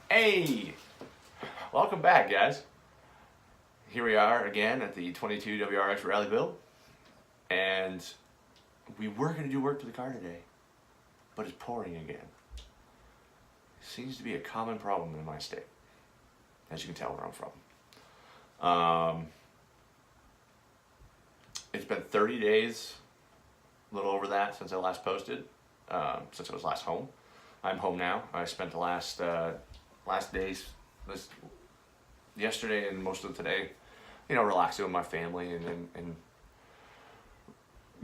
Hey, welcome back, guys. Here we are again at the 22 WRX Rally Build, and we were going to do work to the car today, but it's pouring again. Seems to be a common problem in my state, as you can tell where I'm from. It's been 30 days, a little over that, since I last posted, since I was last home. I'm home now. I spent the last days, yesterday and most of today, relaxing with my family and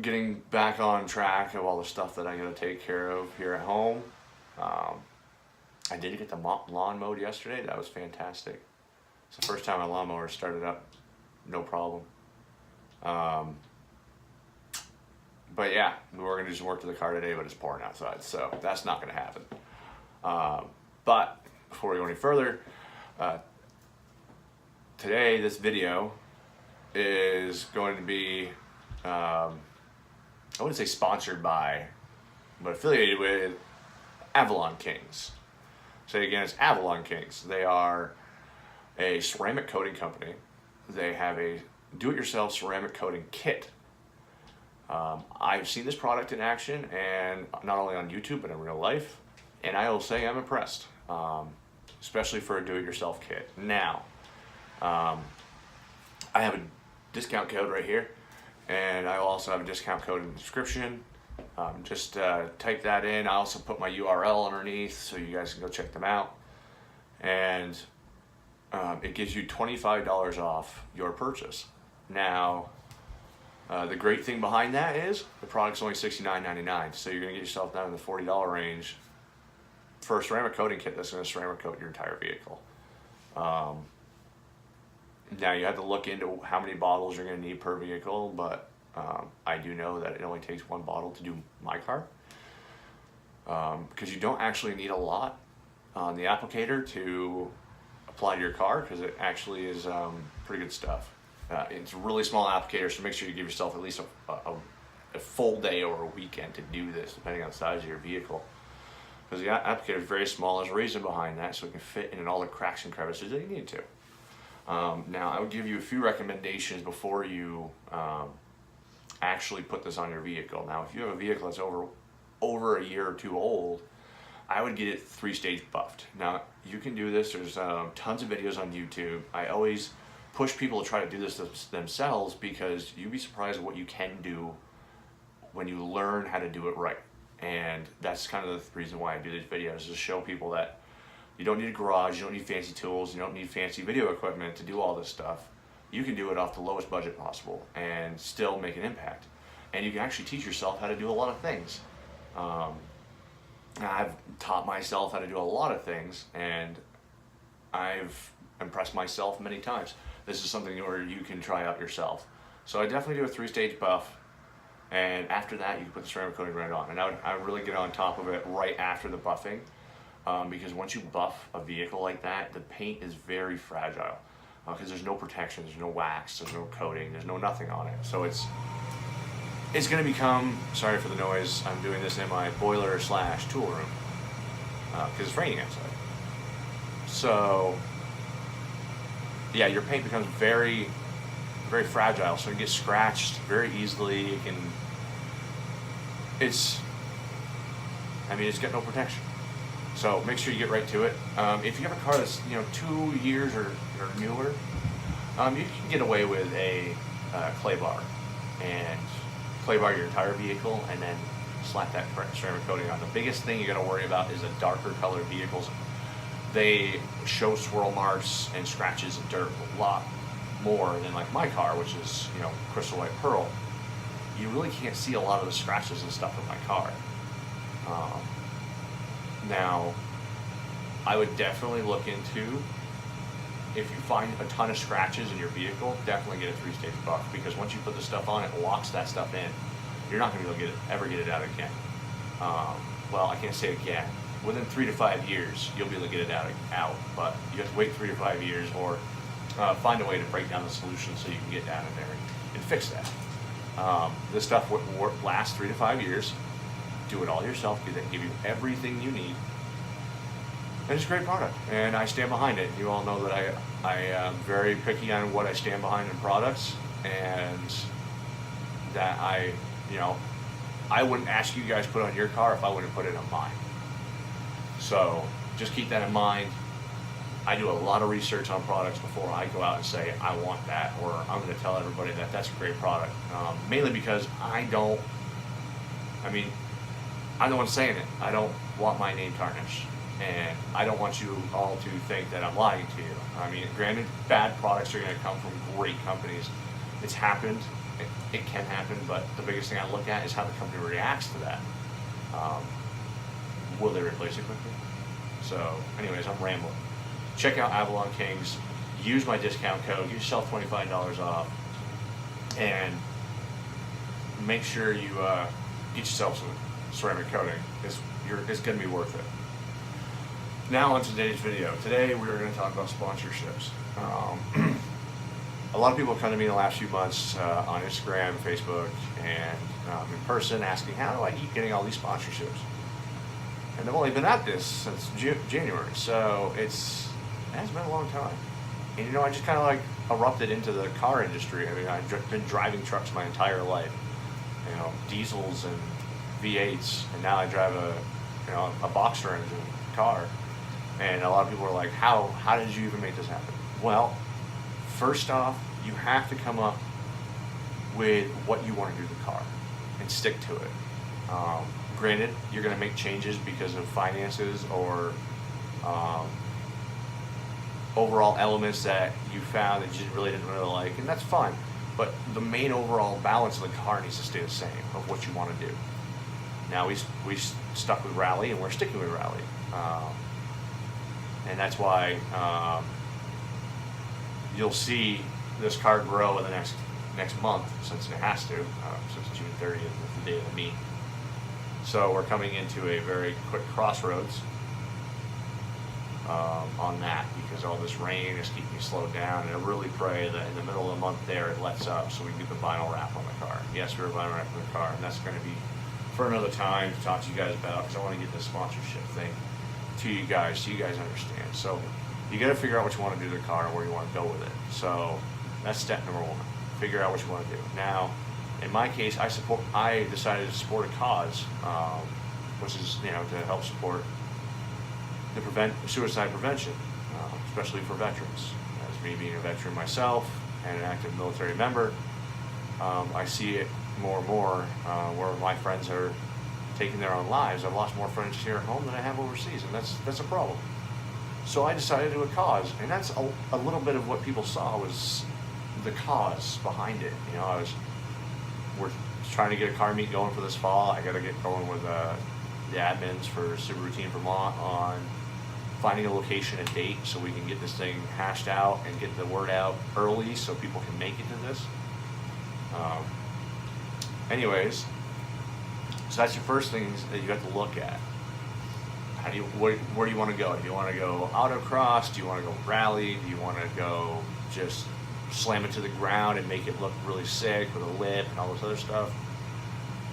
getting back on track of all the stuff that I got to take care of here at home. I did get the lawn mowed yesterday. That was fantastic. It's the first time my lawnmower started up, no problem. But yeah, we were going to do some work to the car today, but it's pouring outside, so that's not going to happen. But before we go any further, today this video is going to be, I wouldn't say sponsored by, but affiliated with Avalon Kings. So again, it's Avalon Kings. They are a ceramic coating company. They have a do-it-yourself ceramic coating kit. I've seen this product in action, and not only on YouTube, but in real life, and I will say I'm impressed, especially for a do-it-yourself kit. Now, I have a discount code right here, and I also have a discount code in the description. Just type that in. I also put my URL underneath so you guys can go check them out. And it gives you $25 off your purchase. Now, the great thing behind that is the product's only $69.99, so you're going to get yourself down in the $40 range for a ceramic coating kit that's going to ceramic coat your entire vehicle. Now you have to look into how many bottles you're going to need per vehicle, but I do know that it only takes one bottle to do my car, because you don't actually need a lot on the applicator to apply to your car, because it actually is pretty good stuff. It's a really small applicator, so make sure you give yourself at least a full day or a weekend to do this, depending on the size of your vehicle. Because the applicator is very small. There's a reason behind that, so it can fit in all the cracks and crevices that you need to. Now, I would give you a few recommendations before you actually put this on your vehicle. Now, if you have a vehicle that's over a year or two old, I would get it 3-stage buffed. Now, you can do this. There's tons of videos on YouTube. I always push people to try to do this themselves, because you'd be surprised at what you can do when you learn how to do it right. And that's kind of the reason why I do these videos, is to show people that you don't need a garage, you don't need fancy tools, you don't need fancy video equipment to do all this stuff. You can do it off the lowest budget possible and still make an impact. And you can actually teach yourself how to do a lot of things. I've taught myself how to do a lot of things, and I've impressed myself many times. This is something where you can try out yourself. So I definitely do a 3-stage buff, and after that you can put the ceramic coating right on. And I would really get on top of it right after the buffing, because once you buff a vehicle like that, the paint is very fragile, because there's no protection, there's no wax, there's no coating, there's no nothing on it. So it's going to become, sorry for the noise, I'm doing this in my boiler / tool room, because it's raining outside. So yeah, your paint becomes very, very fragile, so it gets scratched very easily. It's got no protection. So make sure you get right to it. If you have a car that's 2 years or newer, you can get away with a clay bar your entire vehicle, and then slap that ceramic coating on. The biggest thing you got to worry about is the darker colored vehicles. They show swirl marks and scratches and dirt a lot more than like my car, which is crystal white pearl. You really can't see a lot of the scratches and stuff in my car. Now, I would definitely look into, if you find a ton of scratches in your vehicle, definitely get a 3-stage buff, because once you put the stuff on, it locks that stuff in. You're not going to be able to ever get it out again. Well, I can't say again. Within 3 to 5 years, you'll be able to get it out, but you have to wait 3 to 5 years, or find a way to break down the solution so you can get down in there and fix that. This stuff will last 3 to 5 years. Do it all yourself, because they give you everything you need. And it's a great product, and I stand behind it. You all know that I am very picky on what I stand behind in products, and that you know, I wouldn't ask you guys to put on your car if I wouldn't put it on mine. So just keep that in mind. I do a lot of research on products before I go out and say I want that, or I'm going to tell everybody that that's a great product. Mainly because I'm the one saying it. I don't want my name tarnished, and I don't want you all to think that I'm lying to you. I mean, granted, bad products are going to come from great companies. It's happened. It can happen, but the biggest thing I look at is how the company reacts to that. Will they replace it quickly? So, anyways, I'm rambling. Check out Avalon Kings. Use my discount code. Get yourself $25 off, and make sure you get yourself some ceramic coating. It's going to be worth it. Now on to today's video. Today we are going to talk about sponsorships. A lot of people have come to me in the last few months on Instagram, Facebook, and in person asking, how do I keep getting all these sponsorships? And I've only been at this since January, so it has been a long time. And you know, I just kind of like erupted into the car industry. I mean, I've been driving trucks my entire life, you know, diesels and V8s, and now I drive a Boxster engine car. And a lot of people are like, how did you even make this happen? Well, first off, you have to come up with what you want to do to the car and stick to it. Granted, you're going to make changes because of finances or overall elements that you found that you really didn't really like, and that's fine. But the main overall balance of the car needs to stay the same of what you want to do. Now we stuck with Rally, and we're sticking with Rally, and that's why you'll see this car grow in the next month, since it has to, since June 30th is the day of the meet. So we're coming into a very quick crossroads on that, because all this rain is keeping me slowed down, and I really pray that in the middle of the month there it lets up so we can get the vinyl wrap on the car. Yes, we're vinyl wrapping the car, and that's going to be for another time to talk to you guys about, because I want to get this sponsorship thing to you guys so you guys understand. So you got to figure out what you want to do to the car and where you want to go with it. So that's step number one. Figure out what you want to do. Now, in my case, I decided to support a cause, which is, you know, to help support the suicide prevention, especially for veterans. As me being a veteran myself and an active military member, I see it more and more where my friends are taking their own lives. I've lost more friends here at home than I have overseas, and that's a problem. So I decided to do a cause, and that's a little bit of what people saw was the cause behind it. You know, we're trying to get a car meet going for this fall. I got to get going with the admins for Subaru Team Vermont on finding a location and date so we can get this thing hashed out and get the word out early so people can make it to this. Anyways, so that's your first things that you have to look at. Where do you want to go? Do you want to go autocross? Do you want to go rally? Do you want to go just slam it to the ground and make it look really sick with a lip and all this other stuff?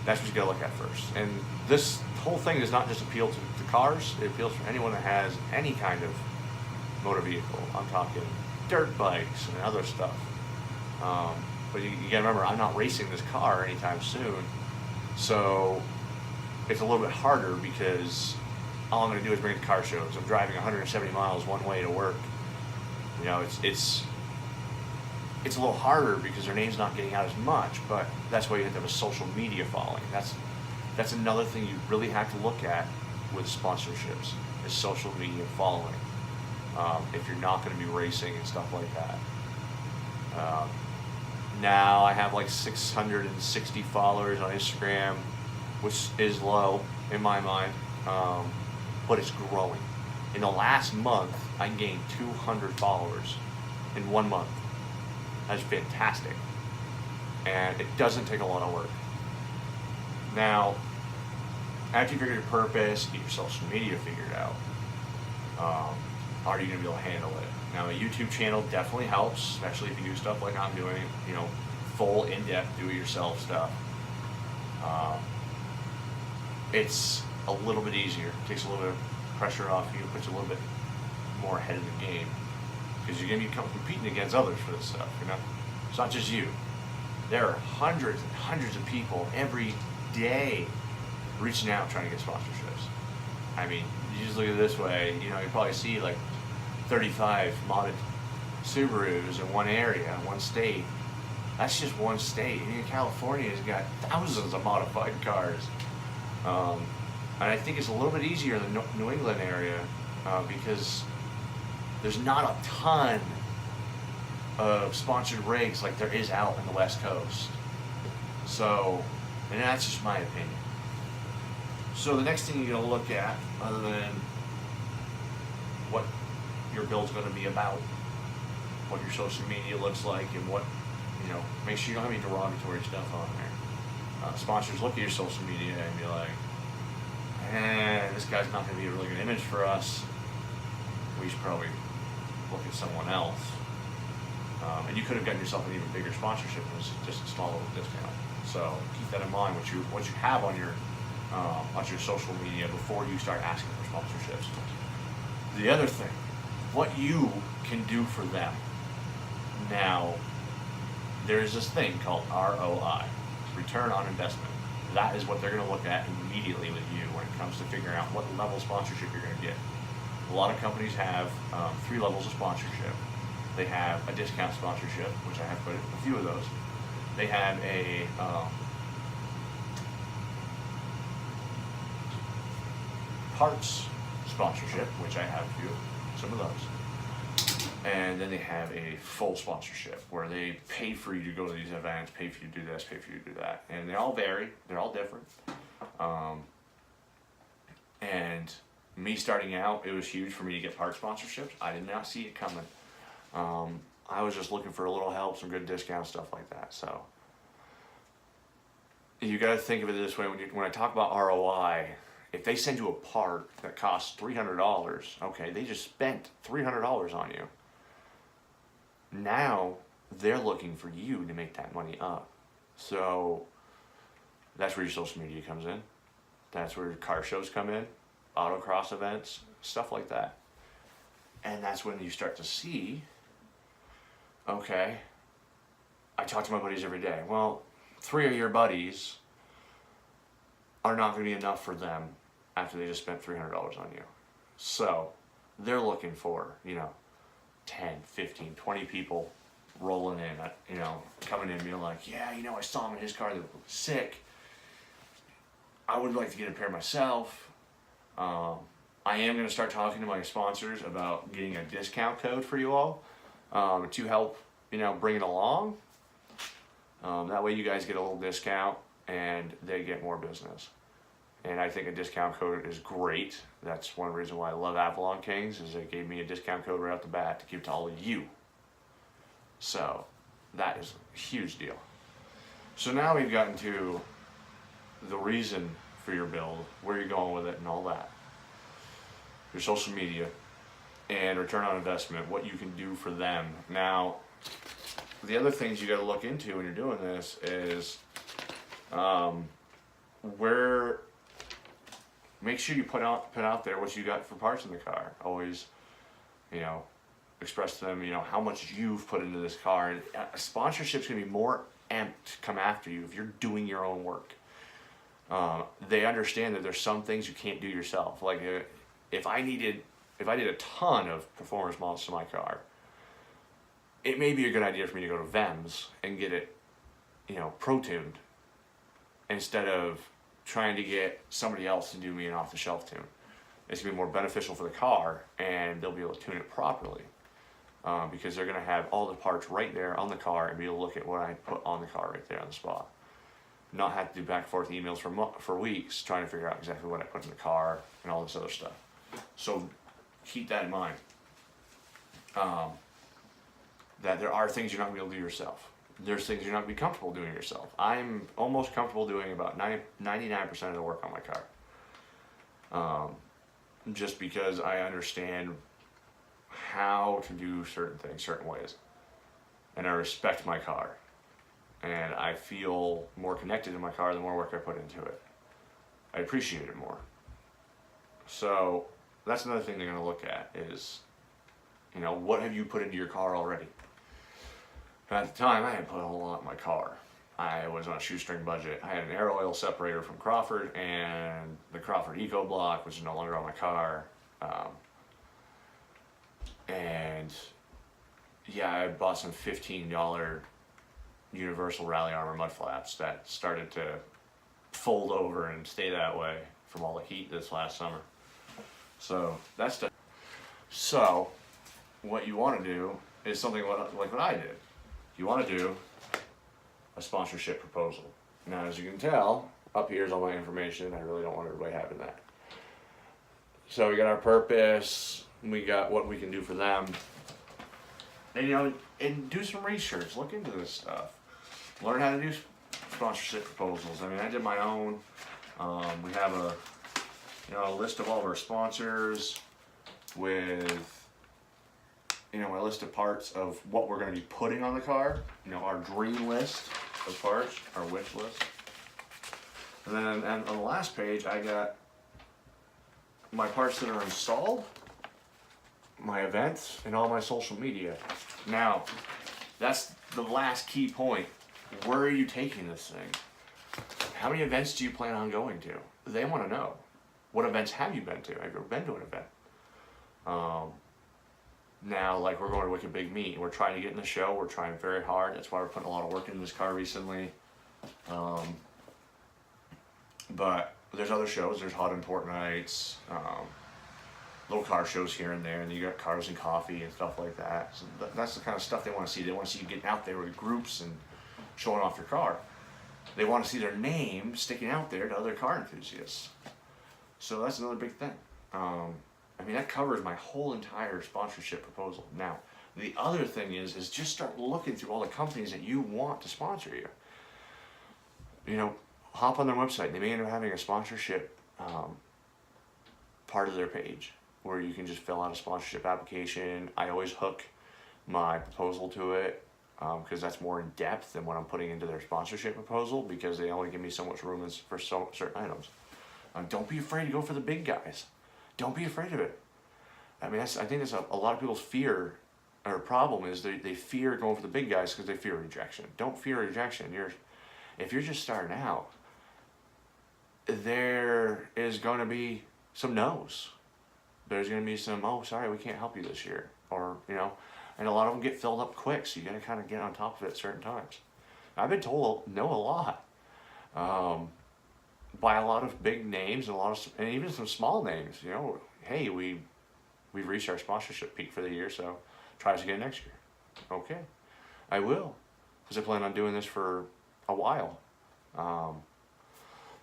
That's what you got to look at first. And this whole thing does not just appeal to cars. It appeals to anyone that has any kind of motor vehicle. I'm talking dirt bikes and other stuff. But you got to remember, I'm not racing this car anytime soon. So it's a little bit harder because all I'm going to do is bring it to car shows. I'm driving 170 miles one way to work. You know, it's a little harder because their name's not getting out as much, but that's why you have to have a social media following. That's another thing you really have to look at with sponsorships, is social media following. If you're not going to be racing and stuff like that. Now I have like 660 followers on Instagram, which is low in my mind, but it's growing. In the last month, I gained 200 followers in 1 month. That's fantastic. And it doesn't take a lot of work. Now, after you figure your purpose, get your social media figured out, are you going to be able to handle it? Now, a YouTube channel definitely helps, especially if you do stuff like I'm doing, you know, full in-depth do-it-yourself stuff. It's a little bit easier. It takes a little bit pressure off you, puts you a little bit more ahead of the game, because you're going to be competing against others for this stuff. It's not just you. There are hundreds and hundreds of people every day reaching out trying to get sponsorships. I mean, you just look at it this way, you probably see like 35 modded Subarus in one area, one state. That's just one state. And California's got thousands of modified cars. And I think it's a little bit easier in the New England area because there's not a ton of sponsored rigs like there is out in the West Coast. So, and that's just my opinion. So the next thing you're going to look at, other than what your build's going to be about, what your social media looks like, and what, make sure you don't have any derogatory stuff on there. Sponsors look at your social media and be like, this guy's not going to be a really good image for us. We should probably look at someone else. And you could have gotten yourself an even bigger sponsorship. It was just a small little discount. So keep that in mind. What you have on your social media before you start asking for sponsorships. The other thing, what you can do for them. Now, there's this thing called ROI, return on investment. That is what they're going to look at immediately with you when it comes to figuring out what level of sponsorship you're going to get. A lot of companies have 3 levels of sponsorship. They have a discount sponsorship, which I have put a few of those. They have a parts sponsorship, which I have some of those. And then they have a full sponsorship where they pay for you to go to these events, pay for you to do this, pay for you to do that. And they all vary, they're all different. And me starting out, it was huge for me to get parts sponsorships. I did not see it coming. I was just looking for a little help, some good discount, stuff like that. So you got to think of it this way: when I talk about ROI, if they send you a part that costs $300, okay, they just spent $300 on you. Now they're looking for you to make that money up. So that's where your social media comes in. That's where car shows come in, autocross events, stuff like that. And that's when you start to see, okay, I talk to my buddies every day. Well, 3 of your buddies are not going to be enough for them after they just spent $300 on you. So they're looking for, 10, 15, 20 people rolling in, coming in being like, yeah, I saw him in his car, they look sick. I would like to get a pair myself. I am going to start talking to my sponsors about getting a discount code for you all to help, bring it along. That way you guys get a little discount and they get more business. And I think a discount code is great. That's one reason why I love Avalon Kings, is they gave me a discount code right off the bat to give to all of you. So that is a huge deal. So now we've gotten to the reason for your build, where you're going with it and all that. Your social media and return on investment, what you can do for them. Now, the other things you got to look into when you're doing this is make sure you put out there what you got for parts in the car. Always, express to them, how much you've put into this car. And a sponsorship's gonna be more amped to come after you if you're doing your own work. They understand that there's some things you can't do yourself. Like if I did a ton of performance models to my car, it may be a good idea for me to go to VEMS and get it, pro-tuned instead of trying to get somebody else to do me an off-the-shelf tune. It's gonna be more beneficial for the car, and they'll be able to tune it properly because they're gonna have all the parts right there on the car and be able to look at what I put on the car right there on the spot. Not have to do back and forth emails for weeks trying to figure out exactly what I put in the car and all this other stuff. So keep that in mind. That there are things you're not gonna be able to do yourself. There's things you're not gonna be comfortable doing yourself. I'm almost comfortable doing about 99% of the work on my car. Just because I understand how to do certain things, certain ways. And I respect my car. And I feel more connected to my car the more work I put into it. I appreciate it more. So that's another thing they're going to look at is, you know, what have you put into your car already? And at the time, I hadn't put a whole lot in my car. I was on a shoestring budget. I had an air oil separator from Crawford and the Crawford Eco Block, which is no longer on my car. And yeah, I bought some $15 Universal Rally Armor mud flaps that started to fold over and stay that way from all the heat this last summer. So that's the. So what you want to do is something like what I did. You want to do a sponsorship proposal. Now, as you can tell, up here is all my information. I really don't want everybody having that. So we got our purpose. We got what we can do for them. And, you know, and do some research. Look into this stuff. Learn how to do sponsorship proposals. I mean, I did my own. We have a list of all of our sponsors with, you know, a list of parts of what we're going to be putting on the car. You know, our dream list of parts, our wish list. And then on the last page, I got my parts that are installed, my events, and all my social media. Now, that's the last key point. Where are you taking this thing? How many events do you plan on going to? They want to know. What events have you been to? Have you ever been to an event? Now, like, we're going to Wicked Big Meet. We're trying to get in the show. We're trying very hard. That's why we're putting a lot of work into this car recently. But there's other shows. There's Hot Import Nights, little car shows here and there, and you got Cars and Coffee and stuff like that. So that's the kind of stuff they want to see. They want to see you getting out there with groups and showing off your car. They want to see their name sticking out there to other car enthusiasts. So that's another big thing. I mean, that covers my whole entire sponsorship proposal. Now, the other thing is just start looking through all the companies that you want to sponsor you. You know, hop on their website. They may end up having a sponsorship part of their page where you can just fill out a sponsorship application. I always hook my proposal to it because that's more in depth than what I'm putting into their sponsorship proposal, because they only give me so much room for certain items. Don't be afraid to go for the big guys. Don't be afraid of it. I mean, I think that's a lot of people's fear or problem is they fear going for the big guys because they fear rejection. Don't fear rejection. If you're just starting out, there is going to be some no's. There's going to be some, oh, sorry, we can't help you this year. Or, you know, and a lot of them get filled up quick, so you got to kind of get on top of it at certain times. I've been told no a lot. By a lot of big names and even some small names. You know, hey, we've reached our sponsorship peak for the year, so try us again next year. Okay, I will, because I plan on doing this for a while.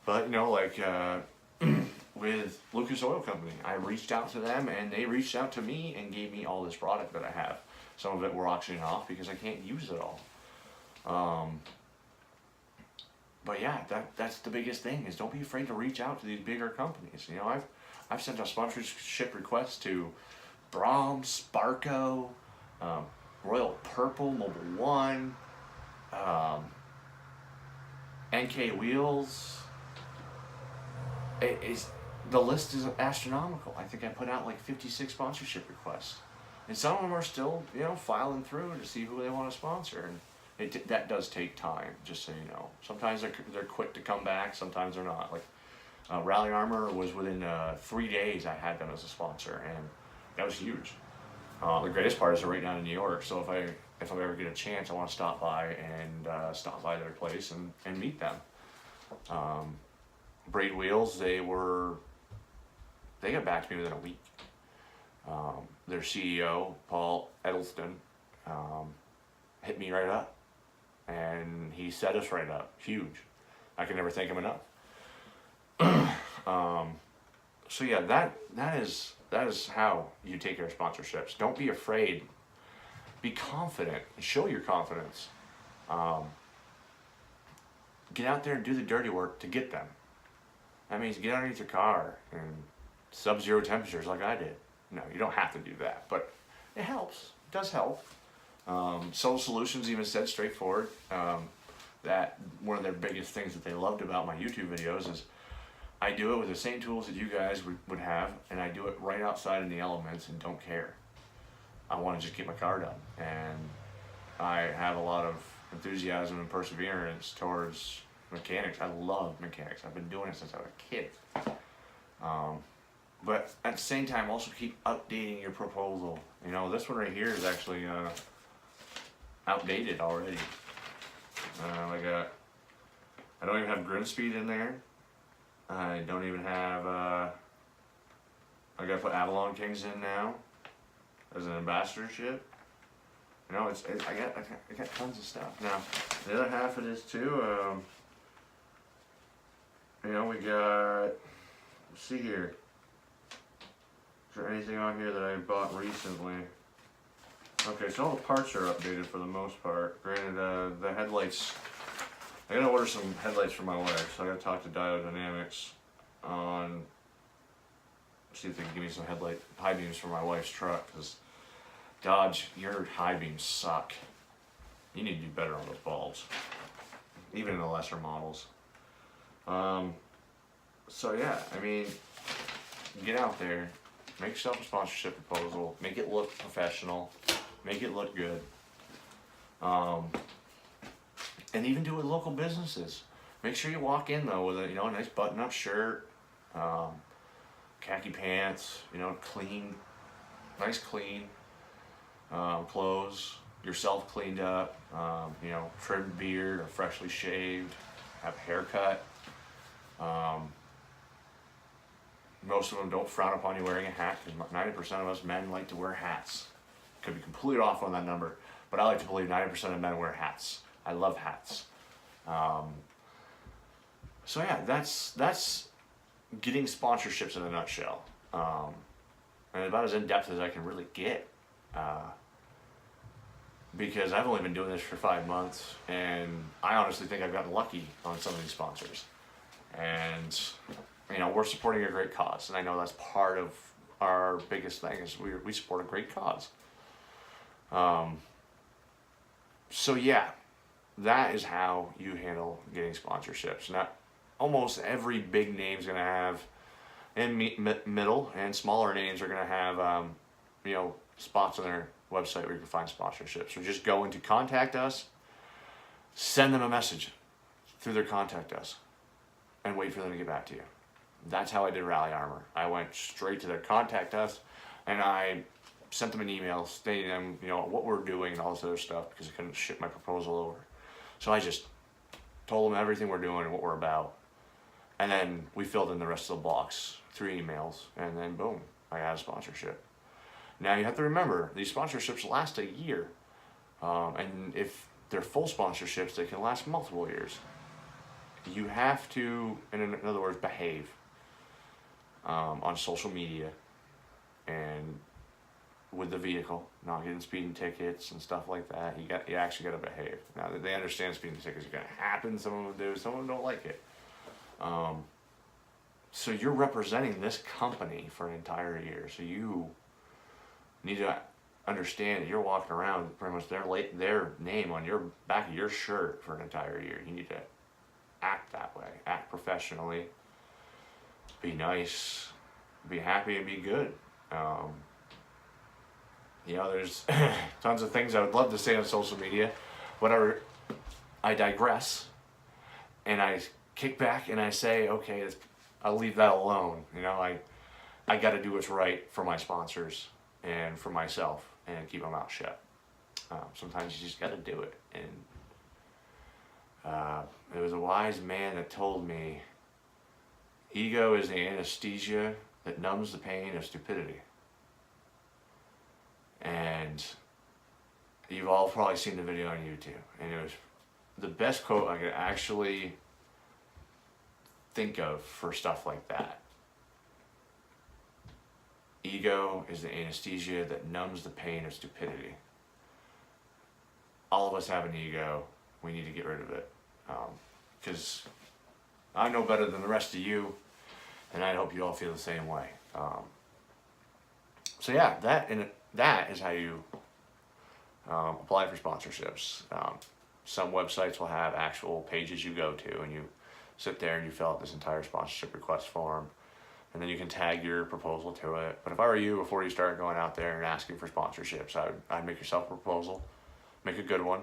But you know, like with Lucas Oil Company, I reached out to them and they reached out to me and gave me all this product that I have. Some of it we're auctioning off because I can't use it all. But yeah, that's the biggest thing is don't be afraid to reach out to these bigger companies. You know, I've sent out sponsorship requests to Brahms, Sparco, Royal Purple, Mobile One, NK Wheels. The list is astronomical. I think I put out like 56 sponsorship requests, and some of them are still, you know, filing through to see who they want to sponsor. And that does take time, just so you know. Sometimes they're quick to come back, sometimes they're not. Like Rally Armor was within 3 days I had them as a sponsor, and that was huge. The greatest part is they're right down in New York, so if I ever get a chance, I want to stop by their place and meet them. Braid Wheels, they got back to me within a week. Their CEO, Paul Edelston, hit me right up. And he set us right up. Huge. I can never thank him enough. So yeah, that is how you take care of sponsorships. Don't be afraid. Be confident. Show your confidence. Get out there and do the dirty work to get them. That means get underneath your car in sub-zero temperatures like I did. No, you don't have to do that, but it helps. It does help. Soul Solutions even said straightforward that one of their biggest things that they loved about my YouTube videos is I do it with the same tools that you guys would have, and I do it right outside in the elements and don't care. I want to just get my car done, and I have a lot of enthusiasm and perseverance towards mechanics. I love mechanics. I've been doing it since I was a kid. But at the same time, also keep updating your proposal. You know, this one right here is actually outdated already. I don't even have grim speed in there. I don't even have, I gotta put Avalon Kings in now as an ambassadorship. You know, I got tons of stuff. Now, the other half of this too, you know, we got, let's see here. Is there anything on here that I bought recently? Okay, so all the parts are updated for the most part. Granted, the headlights, I gotta order some headlights for my wife, so I gotta talk to Dynamics on, see if they can give me some high beams for my wife's truck, because Dodge, your high beams suck. You need to do better on those bulbs, even in the lesser models. So yeah, I mean, get out there, make yourself a sponsorship proposal, make it look professional, make it look good. And even do it with local businesses. Make sure you walk in though with a nice button-up shirt, khaki pants, clean, nice clean clothes, yourself cleaned up, trimmed beard or freshly shaved, have a haircut. Most of them don't frown upon you wearing a hat, because 90% of us men like to wear hats. Could be completely off on that number, but I like to believe 90% of men wear hats. I love hats. So yeah, that's getting sponsorships in a nutshell. And about as in-depth as I can really get. Because I've only been doing this for 5 months, and I honestly think I've gotten lucky on some of these sponsors. And we're supporting a great cause, and I know that's part of our biggest thing is we support a great cause. So yeah, that is how you handle getting sponsorships. Not almost every big name is going to have, and middle and smaller names are going to have, spots on their website where you can find sponsorships. So just go into contact us, send them a message through their contact us, and wait for them to get back to you. That's how I did Rally Armor. I went straight to their contact us, and I sent them an email stating them, what we're doing and all this other stuff, because I couldn't ship my proposal over. So I just told them everything we're doing and what we're about. And then we filled in the rest of the box through emails, and then boom, I got a sponsorship. Now you have to remember, these sponsorships last a year. And if they're full sponsorships, they can last multiple years. You have to, in other words, behave on social media and with the vehicle, not getting speeding tickets and stuff like that. You actually got to behave. Now they understand speeding tickets are going to happen. Some of them do. Some of them don't like it. So you're representing this company for an entire year. So you need to understand that you're walking around with pretty much their name on your back of your shirt for an entire year. You need to act that way. Act professionally. Be nice. Be happy and be good. There's tons of things I would love to say on social media, but I digress, and I kick back and I say, okay, I'll leave that alone. I got to do what's right for my sponsors and for myself and keep my mouth shut. Sometimes you just got to do it. And there was a wise man that told me, ego is the anesthesia that numbs the pain of stupidity. And you've all probably seen the video on YouTube. And it was the best quote I could actually think of for stuff like that. Ego is the anesthesia that numbs the pain of stupidity. All of us have an ego. We need to get rid of it. Because I know better than the rest of you, and I hope you all feel the same way. So yeah, that is how you apply for sponsorships. Some websites will have actual pages you go to, and you sit there and you fill out this entire sponsorship request form, and then you can tag your proposal to it. But if I were you, before you start going out there and asking for sponsorships, I'd make yourself a proposal, make a good one,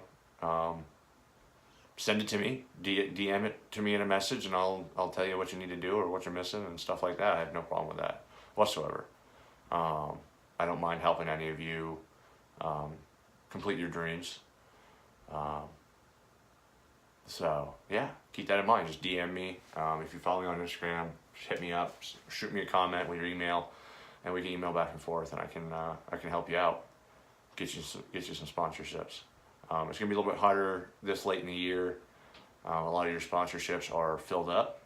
send it to me, DM it to me in a message, and I'll tell you what you need to do or what you're missing and stuff like that. I have no problem with that whatsoever. I don't mind helping any of you complete your dreams. So yeah, keep that in mind. Just DM me. If you follow me on Instagram, just hit me up, shoot me a comment with your email, and we can email back and forth, and I can help you out, get you some sponsorships. It's gonna be a little bit harder this late in the year. A lot of your sponsorships are filled up.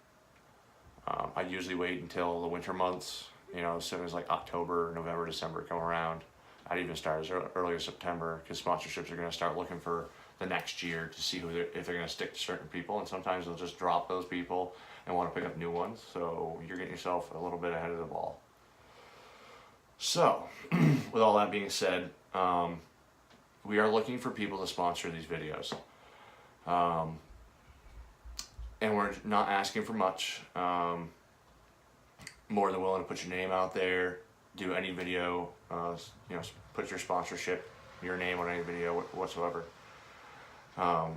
I usually wait until the winter months, as soon as like October, November, December come around. I'd even start as early as September, because sponsorships are gonna start looking for the next year to see if they're gonna stick to certain people, and sometimes they'll just drop those people and want to pick up new ones. So you're getting yourself a little bit ahead of the ball. So, with all that being said, we are looking for people to sponsor these videos. And we're not asking for much. More than willing to put your name out there, do any video, put your sponsorship, your name on any video whatsoever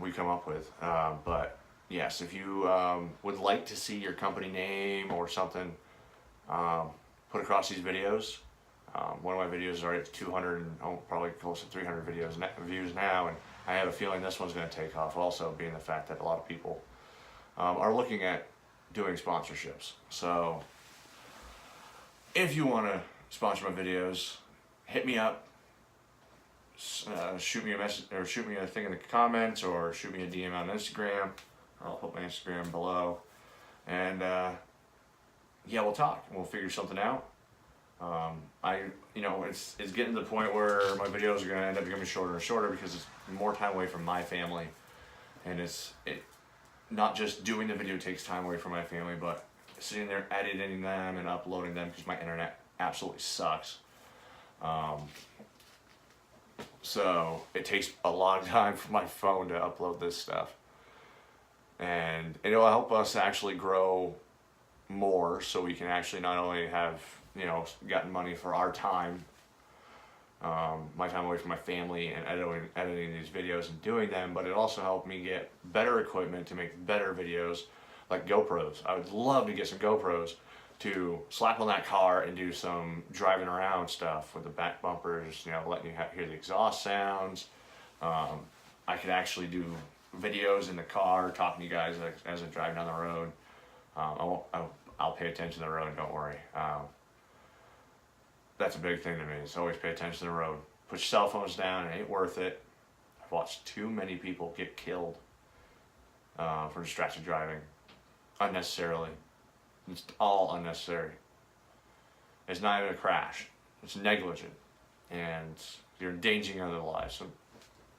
we come up with. But yes, if you would like to see your company name or something put across these videos, one of my videos are at 200 and probably close to 300 views now, and I have a feeling this one's going to take off also, being the fact that a lot of people are looking at doing sponsorships. So if you want to sponsor my videos, hit me up, shoot me a message, or shoot me a thing in the comments, or shoot me a DM on Instagram. I'll put my Instagram below, and yeah, we'll talk. We'll figure something out. It's getting to the point where my videos are going to end up becoming shorter and shorter, because it's more time away from my family, and it not just doing the video takes time away from my family, but sitting there editing them and uploading them, because my internet absolutely sucks. So it takes a lot of time for my phone to upload this stuff, and it'll help us actually grow more, so we can actually not only have gotten money for our time, my time away from my family, and editing these videos and doing them, but it also helped me get better equipment to make better videos, like GoPros. I would love to get some GoPros to slap on that car and do some driving around stuff with the back bumpers, letting you hear the exhaust sounds. I could actually do videos in the car, talking to you guys as I'm driving down the road. I'll pay attention to the road, don't worry. That's a big thing to me. It's always pay attention to the road. Put your cell phones down, it ain't worth it. I've watched too many people get killed for distracted driving, unnecessarily. It's all unnecessary. It's not even a crash. It's negligent, and you're endangering other lives. So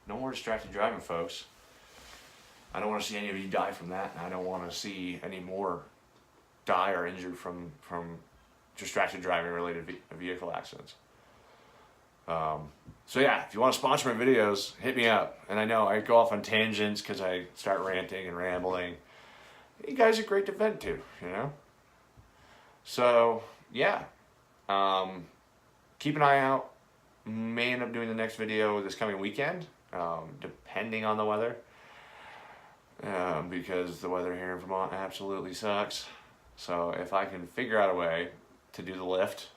no more distracted driving, folks. I don't want to see any of you die from that, and I don't want to see any more die or injured from distracted driving related vehicle accidents. So yeah, if you want to sponsor my videos, hit me up. And I know I go off on tangents because I start ranting and rambling. You guys are great to vent to, So yeah, keep an eye out. May end up doing the next video this coming weekend, depending on the weather, because the weather here in Vermont absolutely sucks. So if I can figure out a way to do the lift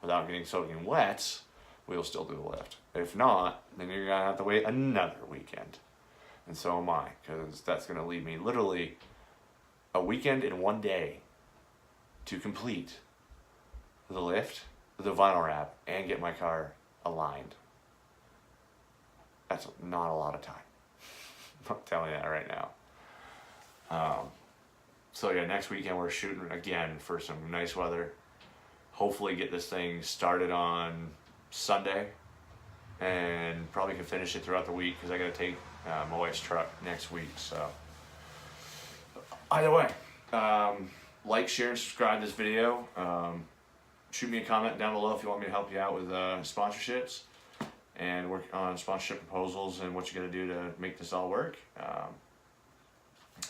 without getting soaking wet, we'll still do the lift. If not, then you're gonna have to wait another weekend, and so am I, because that's gonna leave me literally a weekend in one day to complete the lift, the vinyl wrap, and get my car aligned. That's not a lot of time. I'm telling you that right now. So yeah, next weekend we're shooting again for some nice weather. Hopefully get this thing started on Sunday, and probably can finish it throughout the week, because I gotta take my wife's truck next week. So either way, like, share, and subscribe to this video. Shoot me a comment down below if you want me to help you out with sponsorships and work on sponsorship proposals and what you gotta do to make this all work.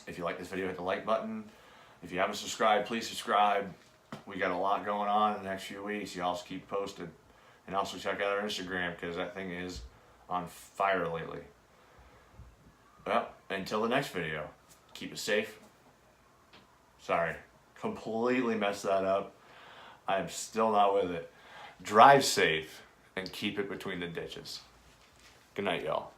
If you like this video, hit the like button. If you haven't subscribed, please subscribe. We got a lot going on in the next few weeks. You also keep posted. And also check out our Instagram because that thing is on fire lately. Well, until the next video, keep it safe. Sorry, completely messed that up. I am still not with it. Drive safe and keep it between the ditches. Good night, y'all.